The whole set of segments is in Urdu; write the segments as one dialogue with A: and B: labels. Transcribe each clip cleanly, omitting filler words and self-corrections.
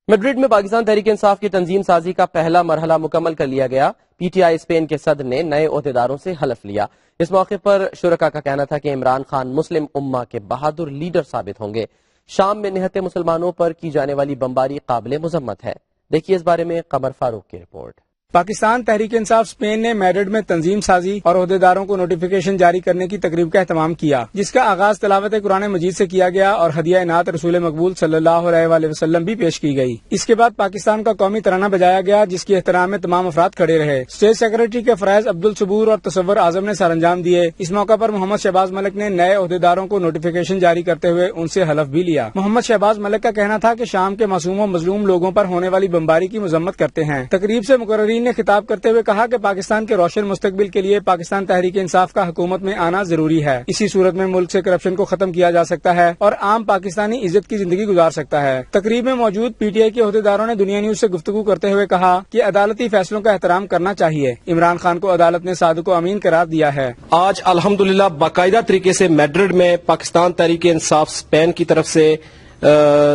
A: میڈرڈ میں پاکستان تحریک انصاف کی تنظیم سازی کا پہلا مرحلہ مکمل کر لیا گیا۔ پی ٹی آئی اسپین کے صدر نے نئے عہدیداروں سے حلف لیا۔ اس موقع پر شرکاء کا کہنا تھا کہ عمران خان مسلم امہ کے بہادر لیڈر ثابت ہوں گے۔ شام میں نہتے مسلمانوں پر کی جانے والی بمباری قابل مذمت ہے۔ دیکھیے اس بارے میں قمر فاروق کی رپورٹ۔
B: پاکستان تحریک انصاف اسپین نے میڈرڈ میں تنظیم سازی اور عہدیداروں کو نوٹیفیکیشن جاری کرنے کی تقریب کا اہتمام کیا، جس کا آغاز تلاوت قرآن مجید سے کیا گیا اور ہدیہ انعت رسول مقبول صلی اللہ علیہ وآلہ وسلم بھی پیش کی گئی۔ اس کے بعد پاکستان کا قومی ترانہ بجایا گیا، جس کی احترام میں تمام افراد کھڑے رہے۔ اسٹیٹ سیکریٹری کے فرائض عبدالصبور اور تصور اعظم نے سر انجام دیے۔ اس موقع پر محمد شہباز ملک نے نئے عہدیداروں کو نوٹیفیکیشن جاری کرتے ہوئے ان سے حلف بھی لیا۔ محمد شہباز ملک کا کہنا تھا کہ شام کے معصوم و مظلوم لوگوں پر ہونے والی بمباری کی مذمت کرتے ہیں۔ تقریب سے مقررین نے خطاب کرتے ہوئے کہا کہ پاکستان کے روشن مستقبل کے لیے پاکستان تحریک انصاف کا حکومت میں آنا ضروری ہے۔ اسی صورت میں ملک سے کرپشن کو ختم کیا جا سکتا ہے اور عام پاکستانی عزت کی زندگی گزار سکتا ہے۔ تقریب میں موجود پی ٹی آئی کے عہدیداروں نے دنیا نیوز سے گفتگو کرتے ہوئے کہا کہ عدالتی فیصلوں کا احترام کرنا چاہیے۔ عمران خان کو عدالت نے صادق و امین قرار دیا ہے۔
C: آج الحمدللہ باقاعدہ طریقے سے میڈرڈ میں پاکستان تحریک انصاف اسپین کی طرف سے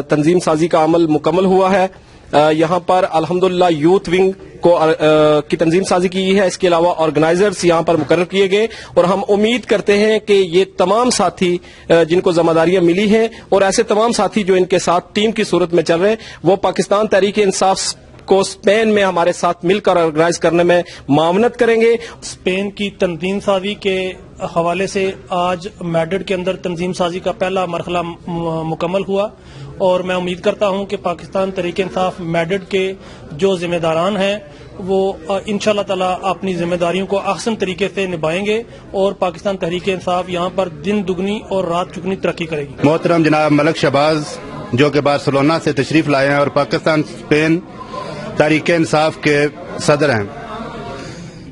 C: تنظیم سازی کا عمل مکمل ہوا ہے۔ یہاں پر الحمدللہ یوتھ ونگ کی تنظیم سازی کی ہے۔ اس کے علاوہ آرگنائزرز یہاں پر مقرر کیے گئے اور ہم امید کرتے ہیں کہ یہ تمام ساتھی جن کو ذمہ داریاں ملی ہیں اور ایسے تمام ساتھی جو ان کے ساتھ ٹیم کی صورت میں چل رہے ہیں وہ پاکستان تحریک انصاف کو اسپین میں ہمارے ساتھ مل کر آرگنائز کرنے میں معاونت کریں گے۔
D: اسپین کی تنظیم سازی کے حوالے سے آج میڈرڈ کے اندر تنظیم سازی کا پہلا مرحلہ مکمل ہوا اور میں امید کرتا ہوں کہ پاکستان تحریک انصاف میڈرڈ کے جو ذمہ داران ہیں وہ انشاءاللہ تعالی اپنی ذمہ داریوں کو احسن طریقے سے نبھائیں گے اور پاکستان تحریک انصاف یہاں پر دن دگنی اور رات چگنی ترقی کرے گی۔
E: محترم جناب ملک شہباز جو کہ بارسلونا سے تشریف لائے ہیں اور پاکستان اسپین تحریک انصاف کے صدر ہیں،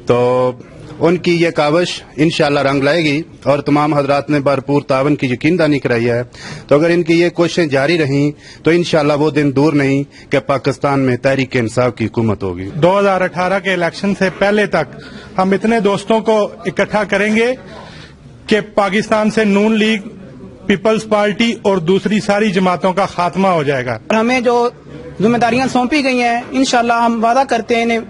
E: تو ان کی یہ کاوش انشاءاللہ رنگ لائے گی اور تمام حضرات نے بھرپور تعاون کی یقین دہانی کرائی ہے۔ تو اگر ان کی یہ کوششیں جاری رہیں تو انشاءاللہ وہ دن دور نہیں کہ پاکستان میں تحریک انصاف کی حکومت ہوگی۔
F: 2018 کے الیکشن سے پہلے تک ہم اتنے دوستوں کو اکٹھا کریں گے کہ پاکستان سے نون لیگ، پیپلز پارٹی اور دوسری ساری جماعتوں کا خاتمہ ہو جائے گا۔
G: ہمیں جو ذمہ داریاں سونپی گئی ہیں انشاءاللہ ہم وعدہ کرتے ہیں انہیں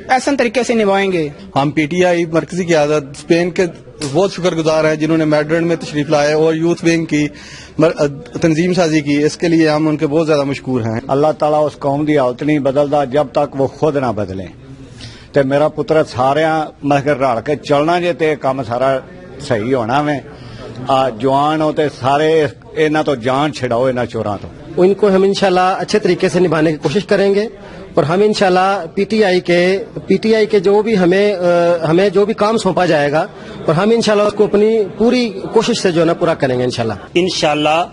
G: احسن طریقے سے نبھائیں گے۔
H: ہم پی ٹی آئی مرکزی قیادت اسپین کے بہت شکر گزار ہیں جنہوں نے میڈرڈ میں تشریف لائے اور یوتھ ونگ کی تنظیم سازی کی، اس کے لیے ہم ان کے بہت زیادہ مشکور ہیں۔
I: اللہ تعالیٰ اس قوم کی حالت نہیں بدلتا جب تک وہ خود نہ بدلیں۔ تے میرا پتر سارے مگر رل کے چلنا جے تے کام سارا صحیح ہونا میں جوان ہو تے سارے انہاں تو جان چھڑاؤ انہاں چوراں تو۔
J: ان کو ہم انشاءاللہ اچھے طریقے سے نبھانے کی کوشش کریں گے اور ہم انشاءاللہ پی ٹی آئی کے جو بھی ہمیں جو بھی کام سونپا جائے گا اور ہم انشاءاللہ اس کو اپنی پوری کوشش سے جو ہے نا پورا کریں گے انشاءاللہ۔
K: انشاءاللہ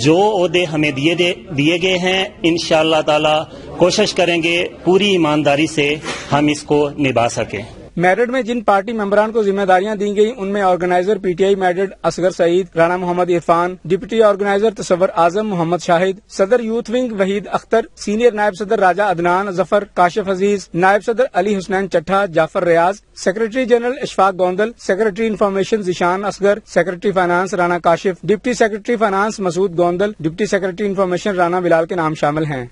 K: جو عہدے ہمیں دیے گئے ہیں انشاءاللہ تعالی کوشش کریں گے پوری ایمانداری سے ہم اس کو نبھا سکیں۔
B: میڈرڈ میں جن پارٹی ممبران کو ذمہ داریاں دی گئی ان میں organizer P T I Madrid Asghar Saeed, Rana Muhammad Irfan, deputy organizer Tasawar Azam Muhammad Shahid, صدر youth wing Waheed Akhtar, senior نائب صدر راجہ عدنان ظفر، کاشف عزیز، نائب صدر Ali Hasnain Chattha, Jafar Riaz, secretary general Ashfaq Gondal, secretary information Zeeshan Asghar, secretary finance Rana Kashif, deputy secretary finance Masood Gondal, deputy secretary information Rana Bilal کے نام شامل ہیں۔